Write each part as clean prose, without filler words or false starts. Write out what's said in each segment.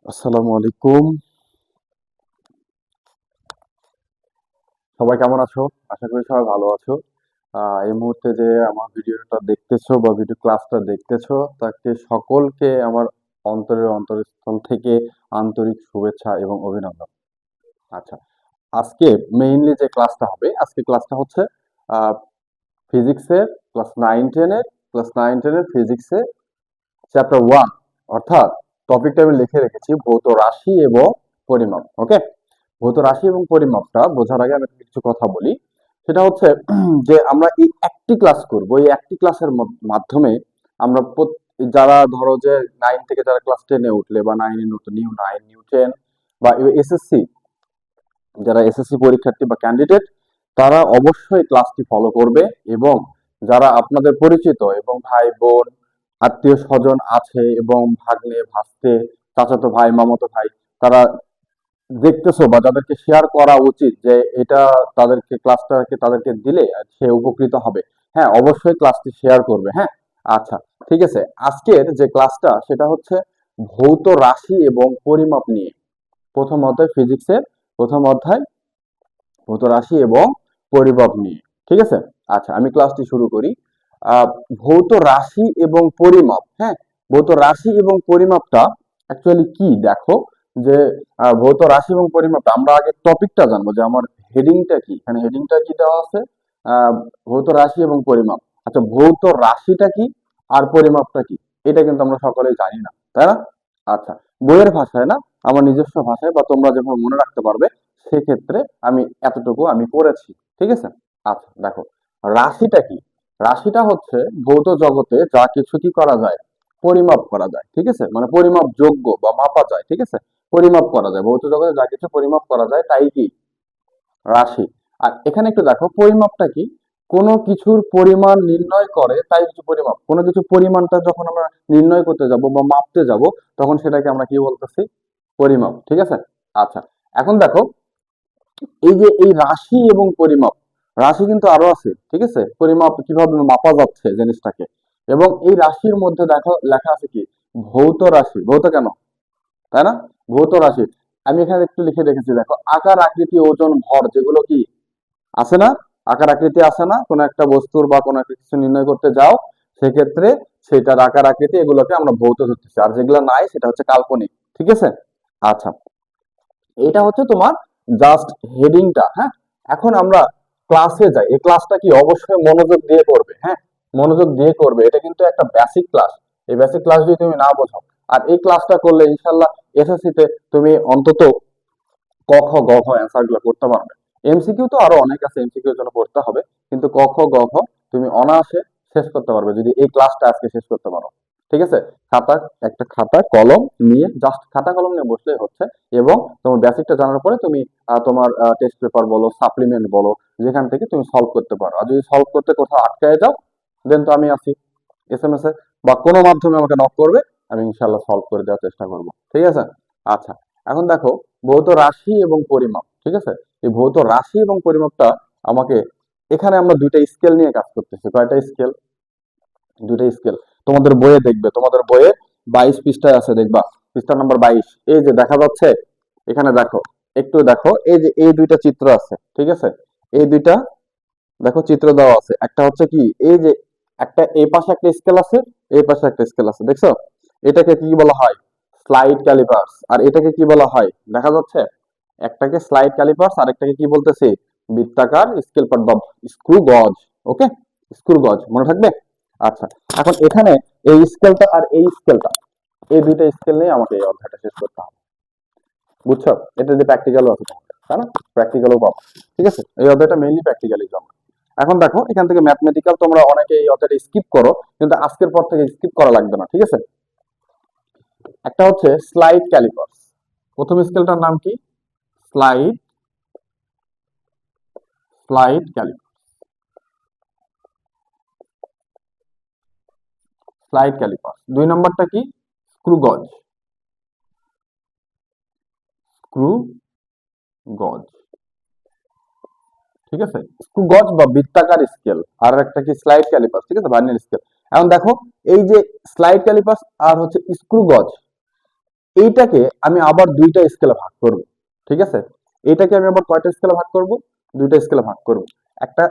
আসসালামু আলাইকুম। সবাই কেমন আছো? আশা করি সবাই ভালো আছো। এই মুহূর্তে যে আমার ভিডিওটা দেখতেছো বা ভিডিও ক্লাসটা দেখতেছো তাকে সকলকে আমার অন্তরের অন্তরস্থল থেকে আন্তরিক শুভেচ্ছা এবং অভিনন্দন। আচ্ছা, আজকে মেইনলি যে ক্লাসটা হবে, আজকে ক্লাসটা হচ্ছে আহ ফিজিক্সের ক্লাস 9-10 এর ফিজিক্সের চ্যাপ্টার 1, অর্থাৎ টপিকটা আমি লিখে রেখেছি ভৌত রাশি এবং পরিমাপ। ওকে, ভৌত রাশি এবং পরিমাপটা বোঝার আগে আমি কিছু কথা বলি। সেটা হচ্ছে যে আমরা এই একটি ক্লাস করব, এই একটি ক্লাসের মাধ্যমে আমরা যারা ধরো যে 9 থেকে যারা ক্লাস 10-এ উঠলে বা 9-এ নতুন নিউ 9 নিউ 10 বা এসএসসি, যারা এসএসসি পরীক্ষার্থী বা ক্যান্ডিডেট, তারা অবশ্যই ক্লাসটি ফলো করবে। এবং যারা আপনাদের পরিচিত এবং ভাই বোন আত্মীয় স্বজন আছে এবং ভাগ্নে ভাস্তে চাচাতো ভাই মামাতো ভাই, তারা দেখতেছো বা যাদেরকে শেয়ার করা উচিত যে এটা তাদেরকে ক্লাসটাকে তাদেরকে দিলে সে উপকৃত হবে, হ্যাঁ অবশ্যই ক্লাসটি শেয়ার করবে। হ্যাঁ, আচ্ছা, ঠিক আছে। আজকের যে ক্লাসটা সেটা হচ্ছে ভৌত রাশি এবং পরিমাপ নিয়ে। প্রথম অধ্যায় ফিজিক্সের প্রথম অধ্যায় ভৌত রাশি এবং পরিমাপ নিয়ে। ঠিক আছে, আচ্ছা আমি ক্লাসটি শুরু করি। আহ ভৌত রাশি এবং পরিমাপ, হ্যাঁ, ভৌত রাশি এবং পরিমাপটা অ্যাকচুয়ালি কি দেখো, যে ভৌত রাশি এবং পরিমাপটা আমরা আগে টপিকটা জানবো যে আমার হেডিংটা কি, এখানে হেডিংটা কি দেওয়া আছে, আহ ভৌত রাশি এবং পরিমাপ। আচ্ছা, ভৌত রাশিটা কি আর পরিমাপটা কি, এটা কিন্তু আমরা সকলেই জানি না, তাই না? আচ্ছা, বইয়ের ভাষায় না, আমার নিজস্ব ভাষায় বা তোমরা যেভাবে মনে রাখতে পারবে সেক্ষেত্রে আমি এতটুকু আমি করেছি। ঠিক আছে, আচ্ছা দেখো, রাশিটা কি? রাশিটা হচ্ছে ভৌত জগতে যা কিছু কি করা যায়, পরিমাপ করা যায়। ঠিক আছে, মানে পরিমাপ যোগ্য বা মাপা যায়। ঠিক আছে, পরিমাপ করা যায়, ভৌত জগতে যা কিছু পরিমাপ করা যায় তাই কি রাশি। আর এখানে একটু দেখো পরিমাপটা কি, কোনো কিছুর পরিমাণ নির্ণয় করে তাই কিছু পরিমাপ। কোনো কিছু পরিমাণটা যখন আমরা নির্ণয় করতে যাব বা মাপতে যাব, তখন সেটাকে আমরা কি বলতেছি, পরিমাপ। ঠিক আছে, আচ্ছা এখন দেখো, এই যে এই রাশি এবং পরিমাপ, রাশি কিন্তু আরো আছে। ঠিক আছে, পরিমাপ কিভাবে মাপা যাচ্ছে জিনিসটাকে। এবং এই রাশির মধ্যে দেখো লেখা আছে কি, ভৌত রাশি। ভৌত কেন, তাই না? ভৌত রাশি আমি এখানে একটু লিখে রেখেছি, দেখো আকার আকৃতি ওজন ভর যেগুলো কি আছে না, আকার আকৃতি আছে না, কোনো একটা বস্তুর বা কোনো একটা কিছু নির্ণয় করতে যাও, সেক্ষেত্রে সেটার আকার আকৃতি এগুলোকে আমরা ভৌত ধরতেছি, আর যেগুলো নাই সেটা হচ্ছে কাল্পনিক। ঠিক আছে, আচ্ছা এটা হচ্ছে তোমার জাস্ট হেডিংটা। হ্যাঁ, এখন আমরা ক্লাসে যাই। এই ক্লাসটা কি অবশ্যই মনোযোগ দিয়ে করবে, হ্যাঁ মনোযোগ দিয়ে করবে, এটা কিন্তু একটা বেসিক ক্লাস। এই বেসিক ক্লাস যদি তুমি না বোঝো, আর এই ক্লাসটা করলে ইনশাল্লাহ এসএসসি তে তুমি অন্তত ক খ গ ঘ অ্যান্সার গুলো করতে পারবে। এমসিকিউ তো আরো অনেক আছে, এমসিকিউ এর জন্য পড়তে হবে, কিন্তু ক খ গ ঘ তুমি অনায়াসে শেষ করতে পারবে যদি এই ক্লাসটা আজকে শেষ করতে পারো। ঠিক আছে, খাতা, একটা খাতা কলম নিয়ে, জাস্ট খাতা কলম নিয়ে বসলেই হচ্ছে। এবং তোমার বেসিকটা জানার পরে তুমি তোমার টেস্ট পেপার বলো, সাপ্লিমেন্ট বলো, যেখান থেকে তুমি সলভ করতে পারো। আর যদি সলভ করতে কোথাও আটকায় যাও, দেন তো আমি আছি, এসএমএস এ বা কোনো মাধ্যমে আমাকে নক করবে, আমি ইনশাল্লাহ সলভ করে দেওয়ার চেষ্টা করব। ঠিক আছে, আচ্ছা এখন দেখো ভৌত রাশি এবং পরিমাপ। ঠিক আছে, এই ভৌত রাশি এবং পরিমাপটা আমাকে, এখানে আমরা দুইটা স্কেল নিয়ে কাজ করতেছি। কয়টা স্কেল? দুইটা স্কেল। তোমাদের বইয়ে দেখবে, তোমাদের বইয়ে 22 পৃষ্ঠায় আছে, দেখবা পৃষ্ঠা নাম্বার 22। এই যে দেখা যাচ্ছে, এখানে দেখো, একটু দেখো, এই যে এই দুইটা চিত্র আছে। ঠিক আছে, এই দুইটা দেখো চিত্র দেওয়া আছে। একটা হচ্ছে কি, এই যে একটা এই পাশে একটা স্কেল আছে, এই পাশে একটা স্কেল আছে, দেখছো? এটাকে কি বলা হয়, স্লাইড ক্যালিপার্স। আর এটাকে কি বলা হয়, দেখা যাচ্ছে, একটাকে স্লাইড ক্যালিপার্স আর একটাকে কি বলতেছি, বৃত্তাকার স্কেল পার্ট বা স্ক্রু গজ। ওকে, স্ক্রু গজ মনে থাকবে। আচ্ছা, এখন এখানে এই স্কেলটা আর এই স্কেলটা, এই দুইটা স্কেল নিয়ে আমাকে এই অধ্যায়টা শেষ করতে হবে। বুঝছো? এটা যে প্র্যাকটিক্যালও আছে তোমাদের, তাই না? প্র্যাকটিক্যালও পাবো। ঠিক আছে, এই অধ্যায়টা মেইনলি প্র্যাকটিক্যালি জমা। এখন দেখো এখান থেকে ম্যাথমেটিক্যাল তোমরা অনেকে এই অধ্যায়টা স্কিপ করো, কিন্তু আজকের পর থেকে স্কিপ করা লাগবে না। ঠিক আছে, একটা হচ্ছে স্লাইড ক্যালিপার্স। প্রথম স্কেলটার নাম কি, slide, slide caliper, slide caliper. দুই নম্বরটা কি, স্ক্রু গজ, স্ক্রু গজ। ঠিক আছে, স্ক্রু গজ বা বৃত্তাকার স্কেল। আর একটা কি, স্লাইড ক্যালিপার। ঠিক আছে, ভার্নিয়ার স্কেল। এখন দেখো, এই যে স্লাইড ক্যালিপার আর হচ্ছে স্ক্রু গজ, এইটাকে আমি আবার দুইটা স্কেলে ভাগ করব, ঠিক আছে? এটাকে আমি আবার কয়টা স্কেলে ভাগ করব? দুইটা স্কেলে ভাগ করব। একটা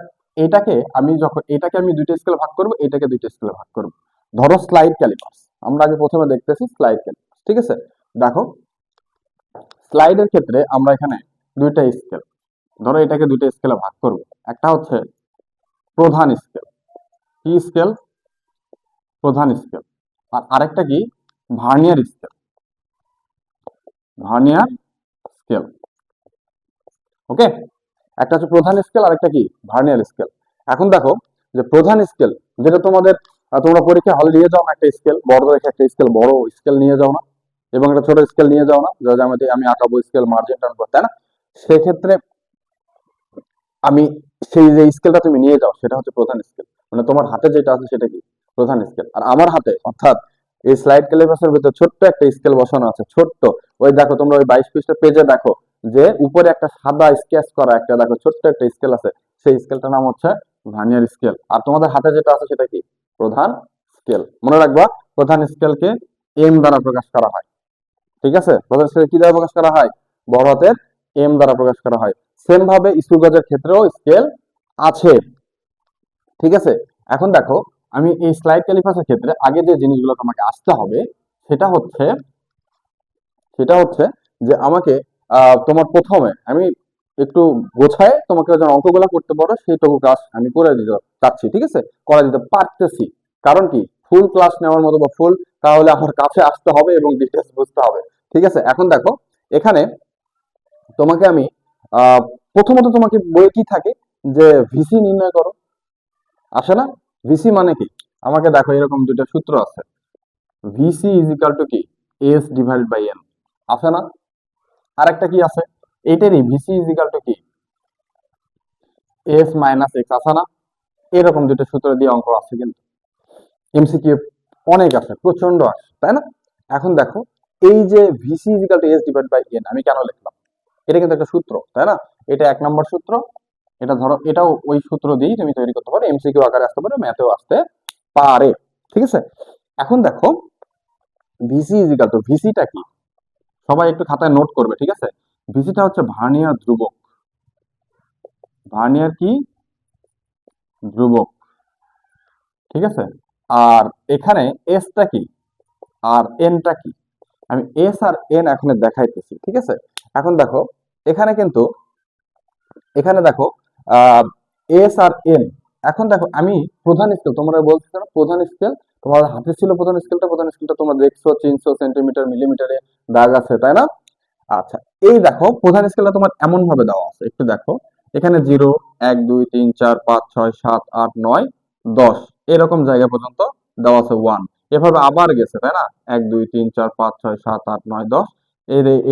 এটাকে আমি দুইটা স্কেলে ভাগ করব, এটাকে দুইটা স্কেলে ভাগ করব। ধরো স্লাইড ক্যালিপার্স, আমরা আগে প্রথমে দেখতেছি স্লাইড ক্যালিপার্স, ঠিক আছে? দেখো স্লাইডের ক্ষেত্রে আমরা এখানে দুইটা স্কেল, ধরো এটাকে দুইটা স্কেলে ভাগ করব। একটা হচ্ছে প্রধান স্কেল, কি স্কেল? প্রধান স্কেল। আর আরেকটা কি? Vernier scale, vernier scale. Okay, একটা হচ্ছে প্রধান স্কেল আর একটা কি? Vernier scale. এখন দেখো যে প্রধান স্কেল, যেটা তোমাদের তোমরা পরীক্ষা হলে নিয়ে যাও না, একটা স্কেল বড় দেখে, একটা স্কেল বড় স্কেল নিয়ে যাও না, এবং একটা ছোট স্কেল নিয়ে যাও না, যা আমি আঁকাবো স্কেল মার্জিন টানবো, তাই না? সেক্ষেত্রে আমি সেই যে স্কেলটা তুমি নিয়ে যাও সেটা হচ্ছে প্রধান স্কেল, মানে তোমার হাতে যেটা আছে সেটা কি? প্রধান স্কেল। আর আমার হাতে অর্থাৎ এই স্লাইড ক্যালিপাসের ভিতরে ছোট্ট একটা স্কেল বসানো আছে, ছোট্ট। ওই দেখো তোমরা ওই 22 পৃষ্ঠা পেজে দেখো যে উপরে একটা সাদা স্কেচ করা একটা দেখো ছোট্ট একটা স্কেল আছে, সেই স্কেলটার নাম হচ্ছে ভার্নিয়ার স্কেল। আর তোমাদের হাতে যেটা আছে সেটা কি? প্রধান স্কেল। মনে রাখবা, প্রধান স্কেলকে এম দ্বারা প্রকাশ করা হয়, ঠিক আছে? প্রধান স্কেল কি দ্বারা প্রকাশ করা হয়? বড় হাতের এম দ্বারা প্রকাশ করা হয়। সেম ভাবে স্ক্রু গজের ক্ষেত্রেও স্কেল আছে, ঠিক আছে? এখন দেখো আমি এই স্লাইড ক্যালিপাসের ক্ষেত্রে আগে যে জিনিসগুলো তোমাকে আসতে হবে সেটা হচ্ছে সেটা হচ্ছে যে আমাকে তোমার প্রথমে আমি একটু গোছায় তোমাকে যেন অঙ্কগুলো করতে পারো সেইটুকু কাজ আমি করে দিতে চাচ্ছি, ঠিক আছে? করে দিতে পারতেছি। কারণ কি? ফুল ক্লাস নেওয়ার মতো বা ফুল, তাহলে আমার কাছে আসতে হবে এবং ডিটেলস বুঝতে হবে, ঠিক আছে? এখন দেখো এখানে তোমাকে আমি আহ প্রথমত তোমাকে বই কি থাকে যে ভিসি নির্ণয় করো, আসে না? ভিসি মানে কি? আমাকে দেখো এরকম দুইটা সূত্র আছে, ভিসি ইজ ইকাল টু কি? এস ডিভাইডেড বাই এন, আছে না? আরেকটা কি আছে? এইটারই ভিসি ইজ ইকাল টু কি? এস মাইনাস এক্স, আছে না? এরকম দুটো সূত্র দিয়ে অঙ্ক আছে, কিন্তু এমসিকিউ অনেক আছে, প্রচন্ড আছে, তাই না? এখন দেখো এই যে VC is equal to S divide by N আমি কেন লিখলাম? এটা কিন্তু একটা সূত্র, তাই না? এটা 1 নম্বর সূত্র। এটা ধরো এটাও ওই সূত্র দিয়েই তুমি তৈরি করতে পারো, এমসিকিউ আকারে আসতে পারে, ম্যাথেও আসতে পারে, ঠিক আছে? এখন দেখো ভিসি ইজ ইকাল টু, ভিসিটা কি? সবাই একটু খাতায় নোট করবে, ঠিক আছে? ভিসিটা হচ্ছে ভার্নিয়ার ধ্রুবক। ভার্নিয়ার কি? ধ্রুবক, ঠিক আছে? আর এখানে এসটা কি আর এনটা কি? আমি এস আর এন এখানে দেখাইতেছি, ঠিক আছে? এখন দেখো এখানে কিন্তু এখানে দেখো এস আর এন। এখন দেখো আমি প্রধান স্কেল তোমরা বলছো না, প্রধান স্কেল তোমার হাতে ছিল, প্রধান স্কেলটা তোমরা দেখছো, চিনছো, সেন্টিমিটার মিলিমিটারে দাগ আছে, তাই না? আচ্ছা, এই দেখো প্রধান স্কেলটা তোমার এমন ভাবে দেওয়া আছে, একটু দেখো এখানে 0 1 2 3 4 5 6 7 8 9 10 এরকম জায়গা পর্যন্ত দেওয়া আছে 1, এভাবে আবার গেছে, তাই না? 1 2 3 4 5 6 7 8 9 10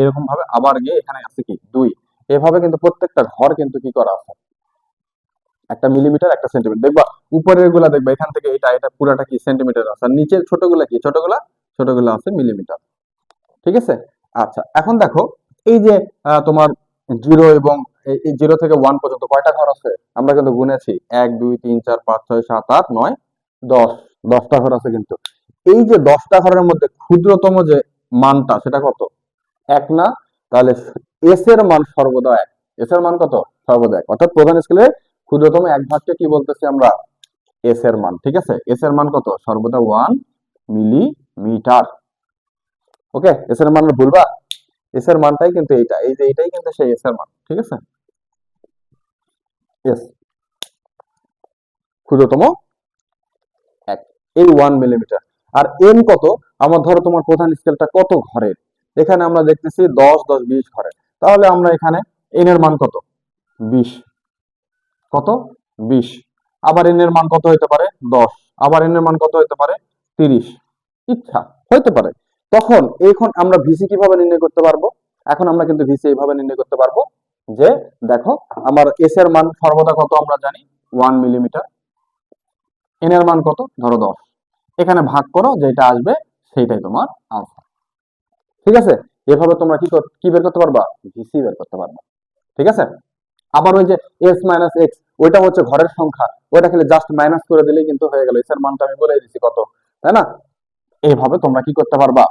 এরকম ভাবে আবার গিয়ে এখানে আছে কি 2, এভাবে কিন্তু প্রত্যেকটা ঘর কিন্তু কি করা আছে, একটা মিলিমিটার একটা সেন্টিমিটার দেখবা। উপরের গুলা দেখবা এখান থেকে এটা এটা পুরাটা কি সেন্টিমিটার আছে, আর নিচের ছোটগুলা কি? ছোটগুলা আছে মিলিমিটার, ঠিক আছে? আচ্ছা, এখন দেখো এই যে তোমার 0 এবং এই 0 থেকে 1 পর্যন্ত কয়টা ঘর আছে? আমরা কিন্তু গুনেছি 1 2 3 4 5 6 7 8 9 10, 10টা ঘর আছে কিন্তু। এই যে 10টা ঘরের মধ্যে ক্ষুদ্রতম যে মানটা সেটা কত? 1 না? তাহলে এস এর মান সর্বদা 1। এস এর মান কত? সর্বদা 1। অর্থাৎ প্রধান স্কেলের ক্ষুদ্রতম এক ভাগকে কি বলতেছি আমরা? এস এর মান, ঠিক আছে? এস এর মান কত? সর্বদা 1 মিলিমিটার। ওকে, এস এর মান ভুলবা? এস এর মানটাই কিন্তু এইটা, এই যে এটাই কিন্তু সেই এস এর মান, ঠিক আছে? এস ক্ষুদ্রতম এক, এই 1 মিলিমিটার। আর এন কত? আমার ধরো তোমার প্রধান স্কেলটা কত ঘরের, এখানে আমরা দেখতেছি 10 10 20 ঘরের, তাহলে আমরা এখানে এন এর মান কত? 20, কত? 20। আবার এন এর মান কত হইতে পারে? 10। আবার এন এর মান কত হইতে পারে? 30। ইচ্ছা হইতে পারে। তখন এখন আমরা ভিসি কিভাবে নির্ণয় করতে পারবো? এখন আমরা কিন্তু ভিসি এইভাবে নির্ণয় করতে পারবো যে দেখো আমার এস এর মান সর্বদা কত আমরা জানি? 1 মিলিমিটার। এন এর মান কত? ধরো 10। এখানে ভাগ করো, যেটা আসবে সেইটাই তোমার আনসার, ঠিক আছে? এভাবে তোমরা কি বের করতে পারবা? ভিসি বের করতে পারবা, ঠিক আছে? আবার ওই যে এস মাইনাস এক্স, ওইটা হচ্ছে ঘরের সংখ্যা, ওইটা খালি জাস্ট মাইনাস করে দিলেই কিন্তু হয়ে গেল, এস এর মানটা আমি বলে দিচ্ছি কত, তাই না? এইভাবে তোমরা কি করতে পারবা?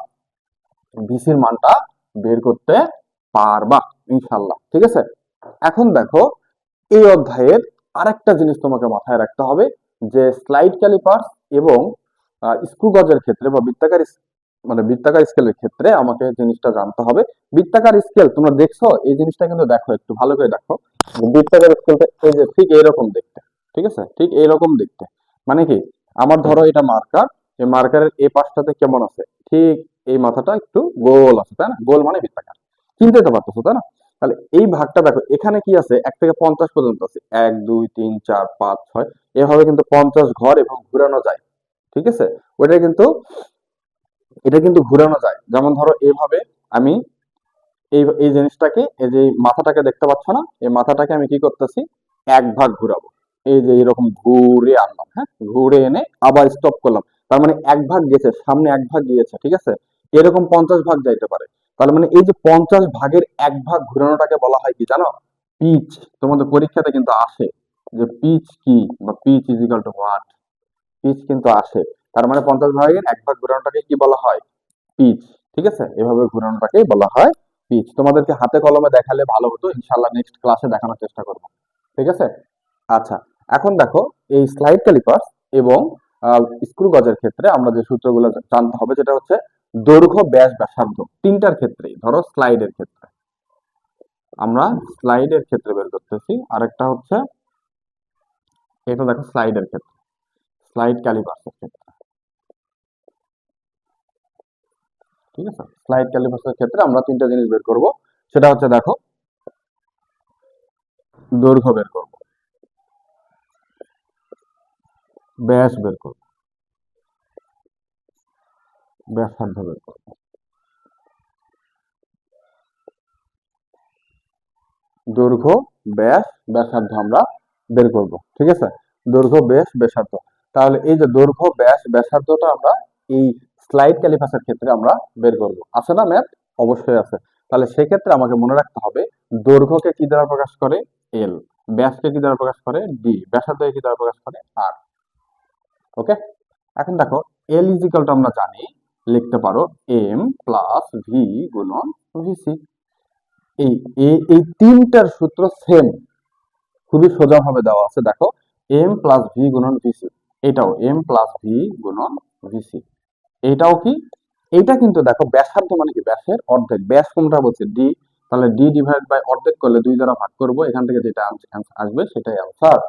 ভিসির মানটা বের করতে পারবা ইনশাল্লাহ। ঠিক আছে, এখন দেখো এই অধ্যায়ের আরেকটা জিনিস তোমাকে মাথায় রাখতে হবে, যে স্লাইড ক্যালিপার্স এবং স্ক্রু গজের ক্ষেত্রে বা বৃত্তাকার স্কেলের ক্ষেত্রে আমাকে জিনিসটা জানতে হবে। বৃত্তাকার স্কেল তোমরা দেখছো, এই জিনিসটা কিন্তু দেখো, একটু ভালো করে দেখো। বৃত্তাকার স্কেলটা এই যে ঠিক এইরকম দেখতে, ঠিক আছে, ঠিক এইরকম দেখতে। মানে কি, আমার ধরো এটা মার্কার, এই মার্কারের এই পাশটাতে কেমন আছে, ঠিক এই মাথাটা একটু গোল আছে, তাই না? গোল মানে বৃত্তাকার, চিনতে তো পারতেছো তাই না? তাহলে এই ভাগটা দেখো, এখানে কি আছে, 1 থেকে 50 পর্যন্ত আছে, 1 2 3 4 5 6, এভাবে কিন্তু 50 ঘর এবং ঘুরানো যায়। ঠিক আছে, ওইটা কিন্তু এটা কিন্তু ঘুরানো যায়। যেমন ধরো এইভাবে আমি এই এই জিনিসটাকে, এই যে মাথাটাকে দেখতে পাচ্ছ না, এই মাথাটাকে আমি কি করতেছি, এক ভাগ ঘুরাবো। এই যে এরকম ঘুরে আনলাম, হ্যাঁ, ঘুরে এনে আবার স্টপ করলাম। তার মানে এক ভাগ গেছে, সামনে এক ভাগ গিয়েছে। ঠিক আছে, এরকম 50 ভাগ যাইতে পারে। তার মানে এই যে 50 ভাগের এক ভাগ ঘুরানোটাকে বলা হয় কি জানো, পিচ। তোমাদের পরীক্ষাতে কিন্তু আসে যে পিচ কি, বা pitch is equal to what, pitch কিন্তু আসে। তার মানে 50 ভাগের এক ভাগ ঘুরানোটাকে কি বলা হয়, পিচ। ঠিক আছে, এভাবে ঘুরানোটাকেই বলা হয় পিচ। তোমাদেরকে হাতে কলমে দেখালে ভালো হতো, ইনশাল্লাহ নেক্সট ক্লাসে দেখানোর চেষ্টা করব। ঠিক আছে, আচ্ছা, এখন দেখো এই স্লাইড ক্যালিপার এবং স্ক্রু গজের ক্ষেত্রে আমরা যে সূত্রগুলো জানতে হবে, যেটা হচ্ছে দৈর্ঘ্য, ব্যাস, ব্যাসার্ধ। তিনটার ক্ষেত্রেই, ধরো স্লাইডের ক্ষেত্রে আমরা স্লাইডের ক্ষেত্রে বের করতেছি, আরেকটা হচ্ছে এটা দেখো স্লাইডের ক্ষেত্রে, স্লাইড ক্যালিপার্সের ক্ষেত্রে। ঠিক আছে, স্লাইড ক্যালিপার্সের ক্ষেত্রে আমরা তিনটা জিনিস বের করব। সেটা হচ্ছে দেখো, দৈর্ঘ্য বের করব, ব্যাস বের করব, ব্যাসার্ধ বের করব। দৈর্ঘ্য, ব্যাস, ব্যাসার্ধ আমরা বের করব। ঠিক আছে, দৈর্ঘ্য, ব্যাস, ব্যাসার্ধ। তাহলে এই যে দৈর্ঘ্য, ব্যাস, ব্যাসার্ধটা আমরা এই স্লাইড ক্যালিপাসের ক্ষেত্রে আমরা বের করব। আছে না ম্যাথ? অবশ্যই আছে। তাহলে সেক্ষেত্রে আমাকে মনে রাখতে হবে, দৈর্ঘ্যকে কি দ্বারা প্রকাশ করে, এল। ব্যাসকে কি দ্বারা প্রকাশ করে, ডি। ব্যাসার্ধকে কি দ্বারা প্রকাশ করে, আর। ওকে, এখন দেখো এল ইজিক্যাল টু আমরা জানি, লিখতে পারো এম প্লাস ভি গুণন ভিসি। এই এই তিনটার সূত্র সেম, খুবই সোজা ভাবে দেওয়া আছে। দেখো, এম প্লাস ভি গুণন ভিসি, এটাও এম প্লাস ভি গুণন ভিসি। এটাও কি, এইটা কিন্তু দেখো ব্যাসার্ধ মানে কি, ব্যাসের অর্ধেক। ব্যাস কোনটা বলছে, ডি। তাহলে ডি ডিভাইড বাই অর্ধেক করলে 2 দ্বারা ভাগ করব, এখান থেকে যেটা আসবে সেটাই আনসার।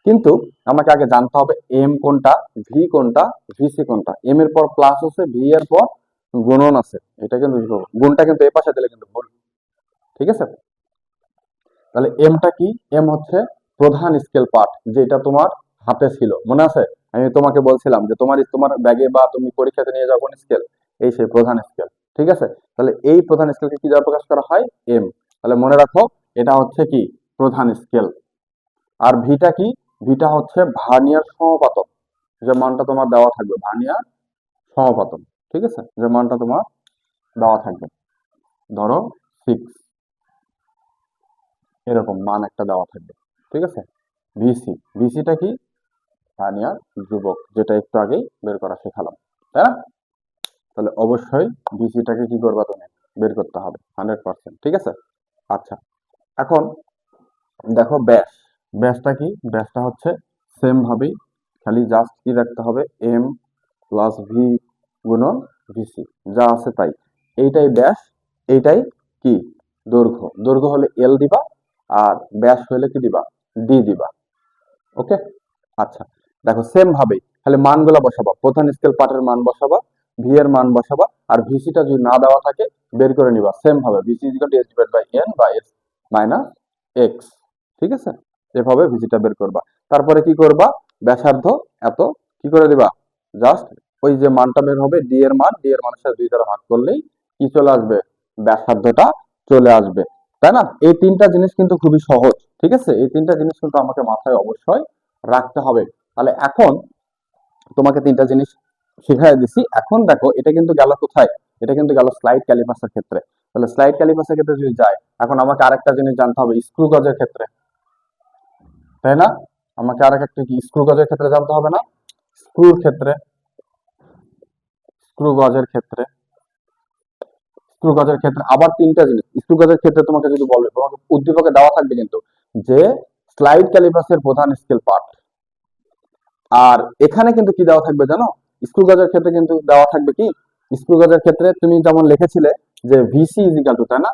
কিন্তু আমাকে আগে জানতে হবে এম কোনটা, ভি কোনটা, ভিসি কোনটা। এম এর পর প্লাস আছে, ভি এর পর গুণন আছে, এটা কিন্তু গুণটা কিন্তু এই পাশে দিলে কিন্তু ভুল। ঠিক আছে, তাহলে এমটা কি, এম হচ্ছে প্রধান স্কেল পার্ট, যেটা তোমার হাতে ছিল, মনে আছে? আমি তোমাকে বলছিলাম যে তোমার তোমার ব্যাগে বা তুমি পরীক্ষাতে নিয়ে যাও কোন স্কেল, এই সেই প্রধান স্কেল। ঠিক আছে, তাহলে এই প্রধান স্কেলকে কি দ্বারা প্রকাশ করা হয়, এম। তাহলে মনে রাখো এটা হচ্ছে কি, প্রধান স্কেল। আর ভিটা কি, ভিটা হচ্ছে ভার্নিয়ার সমাপতন, যে মানটা তোমার দেওয়া থাকবে, ভার্নিয়ার সমাপতন। ঠিক আছে, যে মানটা তোমার দেওয়া থাকবে, ধরো 6, এরকম মান একটা দেওয়া থাকবে। ঠিক আছে, ভিসি, ভিসিটা কি, ভার্নিয়ার ধ্রুবক, যেটা একটু আগেই বের করা শেখালাম, তাই না? তাহলে অবশ্যই ভিসিটাকে কি করবা তুমি, বের করতে হবে 100%। ঠিক আছে, আচ্ছা, এখন দেখো ব্যাস, ব্যাসটা কি, ব্যাসটা হচ্ছে সেম ভাবেই, খালি জাস্ট কি রাখতে হবে, এম প্লাস ভি গুণন ভিসি, যা আছে তাই। এইটাই ব্যাস, এইটাই কি, দৈর্ঘ্য। দৈর্ঘ্য হলে এল দিবা, আর ব্যাস হলে কি দিবা, ডি দিবা। ওকে, আচ্ছা, দেখো সেম ভাবেই খালি মানগুলা বসাবা, প্রধান স্কেল পার্টের মান বসাবা, ভি এর মান বসাবা, আর ভিসিটা যদি না দেওয়া থাকে বের করে নিবা সেম ভাবে, VC equal to S divide by N বা এস মাইনাস এক্স। ঠিক আছে, এভাবে ভিসিটা বের করবা। তারপরে কি করবা, ব্যাসার্ধ এত কি করে দিবা, জাস্ট ওই যে মানটা বের হবে, ডি এর মান, ডি এর মানের সাথে 2 দ্বারা ভাগ করলেই কি চলে আসবে, ব্যাসার্ধটা চলে আসবে। তাই না? এই তিনটা জিনিস কিন্তু খুবই সহজ। ঠিক আছে, এই তিনটা জিনিস কিন্তু আমাকে মাথায় অবশ্যই রাখতে হবে। তাহলে এখন তোমাকে তিনটা জিনিস শিখাই দিছি। এখন দেখো এটা কিন্তু গেল কোথায়, এটা কিন্তু গেল স্লাইড ক্যালিপাসের ক্ষেত্রে। তাহলে স্লাইড ক্যালিপাসের ক্ষেত্রে যদি যায়, এখন আমাকে আরেকটা জিনিস জানতে হবে স্ক্রু গজের ক্ষেত্রে, তাই না? আমাকে আরেকটা কি, স্ক্রু গজের ক্ষেত্রে জানতে হবে না? স্ক্রুর ক্ষেত্রে, স্ক্রু গজের ক্ষেত্রে স্ক্রু গজের ক্ষেত্রে আবার তিনটা জিনিস। স্ক্রু গজের ক্ষেত্রে তোমাকে যদি বলবে, তোমাকে উদ্দীপকে দেওয়া থাকবে কিন্তু যে স্লাইড ক্যালিপাসের প্রধান স্কেল পার্ট। আর এখানে কিন্তু কি দেওয়া থাকবে জানো? স্ক্রু গজের ক্ষেত্রে কিন্তু দেওয়া থাকবে কি, স্ক্রু গজের ক্ষেত্রে তুমি যেমন লিখেছিলে যে ভিসি ইজ ইকাল টু, তাই না?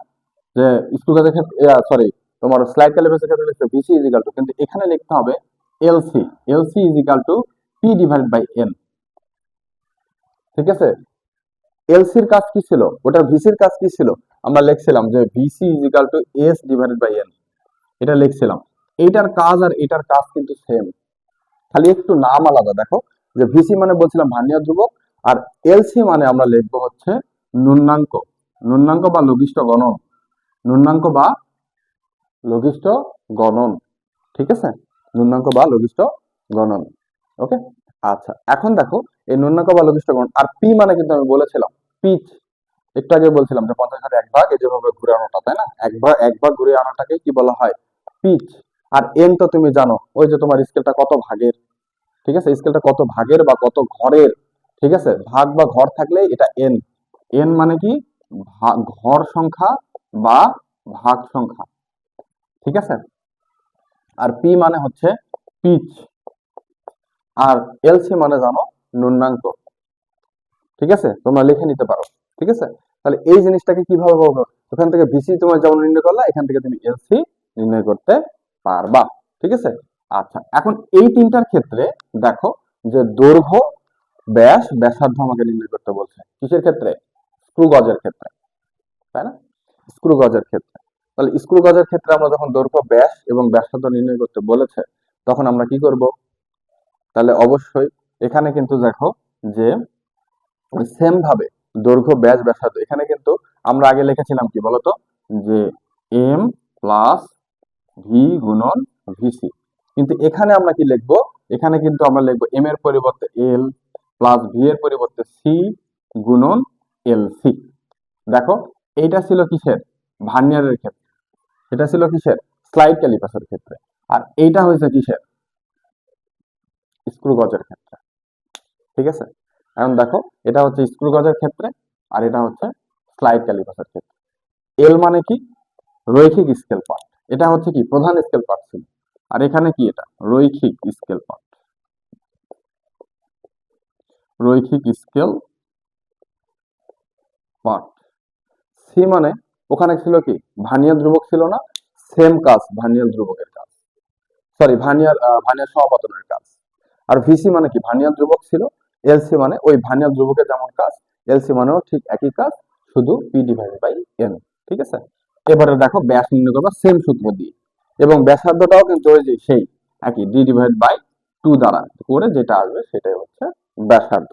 যে স্ক্রু গজের ক্ষেত্রে, সরি, তোমার স্লাইড ক্যালিপাসের ক্ষেত্রে লিখতে ভিসি ইজ ইকাল টু, কিন্তু এখানে লিখতে হবে LC. LC is equal to P divided by N. ঠিক আছে? এলসির কাজ কি ছিল, ওটার ভিসির কাজ কি ছিল? আমরা লিখছিলাম যে VC is equal to S divided by N, এটা লিখছিলাম। এইটার কাজ আর এটার কাজ কিন্তু সেম, খালি একটু নাম আলাদা। দেখো যে ভিসি মানে বলছিলাম ভার্নিয়ার ধ্রুবক, আর এলসি মানে আমরা লিখবো হচ্ছে নুন্নাঙ্ক। নুন্নাঙ্ক বা লঘিষ্ঠ গণন, নুন্নাঙ্ক বা লঘিষ্ঠ গণন। ঠিক আছে? নুন্নাঙ্ক বা লঘিষ্ঠ গণন। ওকে, আচ্ছা এখন দেখো এই নুন্নাঙ্ক বা লঘিষ্ঠ গণন। আর পি মানে কিন্তু আমি বলেছিলাম পিচ, একটু আগে বলছিলাম যে 50 এক ভাগ, এই যেভাবে ঘুরে আনাটা, তাই না? এক ভাগ ঘুরে আনাটাকে কি বলা হয়? পিচ। আর এন তো তুমি জানো, ওই যে তোমার স্কেলটা কত ভাগের। ঠিক আছে? স্কেলটা কত ভাগের বা কত ঘরের। ঠিক আছে? ভাগ বা ঘর থাকলে এটা এন। এন মানে কি? ঘর সংখ্যা বা ভাগ সংখ্যা। ঠিক আছে? আর পি মানে হচ্ছে পিচ। আর এলসি মানে জানো নুন্নাঙ্ক। ঠিক আছে? তোমরা লিখে নিতে পারো। ঠিক আছে? তাহলে এই জিনিসটাকে কিভাবে বলবো? ওখান থেকে ভিসি তোমার যেমন নির্ণয় করলা, এখান থেকে তুমি এলসি নির্ণয় করতে পারবা। ঠিক আছে? আচ্ছা এখন এই তিনটার ক্ষেত্রে দেখো যে দৈর্ঘ্য, ব্যাস, ব্যাসার্ধ আমাকে নির্ণয় করতে বলছে। কিসের ক্ষেত্রে? স্ক্রু গজের ক্ষেত্রে, তাই না? স্ক্রু গজের ক্ষেত্রে। তাহলে স্ক্রু গজের ক্ষেত্রে আমরা যখন দৈর্ঘ্য, ব্যাস এবং ব্যাসার্ধ নির্ণয় করতে বলেছে, তখন আমরা কি করব? তাহলে অবশ্যই এখানে কিন্তু দেখো যে সেম ভাবে দৈর্ঘ্য, ব্যাস, ব্যাসার্ধ, এখানে কিন্তু আমরা আগে লিখেছিলাম কি বলতো, যে এম প্লাস ভি গুণন ভিসি। কিন্তু এখানে আমরা কি লিখবো? এখানে কিন্তু আমরা লিখবো এম এর পরিবর্তে এল প্লাস ভি এর পরিবর্তে সি গুণন এল সি। দেখো এইটা ছিল কিসের? ভার্নিয়ারের ক্ষেত্রে। এটা ছিল কিসের? স্লাইড ক্যালিপাসের ক্ষেত্রে। আর এইটা হয়েছে কিসের? স্ক্রু গজের ক্ষেত্রে। ঠিক আছে? এখন দেখো এটা হচ্ছে স্ক্রু গজের ক্ষেত্রে, আর এটা হচ্ছে স্লাইড ক্যালিপাসের ক্ষেত্রে। এল মানে কি? রৈখিক স্কেল পার্ট। এটা হচ্ছে কি? প্রধান স্কেল পার্ট ছিল। আর এখানে কি? এটা রৈখিক স্কেল পার্ট। রৈখিক স্কেল পার্ট। সি মানে ওখানে ছিল কি? ভার্নিয়ার ধ্রুবক ছিল না? সেম কাজ, ভার্নিয়ার ধ্রুবকের কাজ, সরি ভার্নিয়ার সমাপতনের কাজ। আর ভিসি মানে কি? ভার্নিয়ার ধ্রুবক ছিল। এলসি মানে ওই ভার্নিয়ার ধ্রুবকের যেমন কাজ, এলসি মানেও ঠিক একই কাজ, শুধু পি ডিভাইডেড বাই এন। ঠিক আছে? এবারে দেখো ব্যাস নির্ণয় করবা সেম সূত্র দিয়ে, এবং ব্যাসার্ধটাও কিন্তু ওই যে সেই একই ডি ডিভাইড বাই 2 দ্বারা করে যেটা আসবে সেটাই হচ্ছে ব্যাসার্ধ।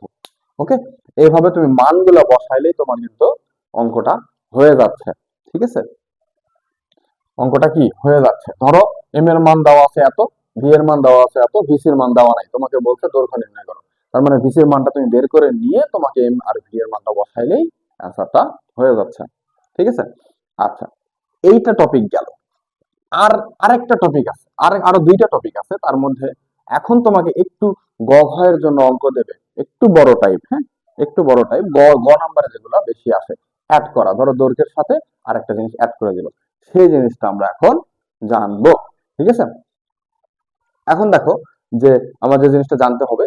ওকে, এইভাবে তুমি মানগুলো বসাইলেই তোমার কিন্তু অঙ্কটা হয়ে যাচ্ছে। ঠিক আছে? অঙ্কটা কি হয়ে যাচ্ছে? ধরো এম এর মান দেওয়া আছে এত, ভি এর মান দেওয়া আছে এত, ভিসির মান দেওয়া নাই, তোমাকে বলছে দৈর্ঘ্য নির্ণয় করো। তার মানে ভিসির মানটা তুমি বের করে নিয়ে তোমাকে এম আর ভি এর মানটা বসাইলেই অ্যান্সারটা হয়ে যাচ্ছে। ঠিক আছে? আচ্ছা, এইটা টপিক গেল। আর আরেকটা টপিক আছে, আরো দুইটা টপিক আছে তার মধ্যে। এখন তোমাকে একটু গ ঘয়ের জন্য অঙ্ক দেবে, একটু বড় টাইপ, হ্যাঁ, একটু বড় টাইপ, গ গ নাম্বারে যেগুলো বেশি আসে, অ্যাড করা। ধরো দৈর্ঘ্যের সাথে আরেকটা জিনিস অ্যাড করে দিল, সেই জিনিসটা আমরা এখন জানবো। ঠিক আছে? এখন দেখো যে আমার যে জিনিসটা জানতে হবে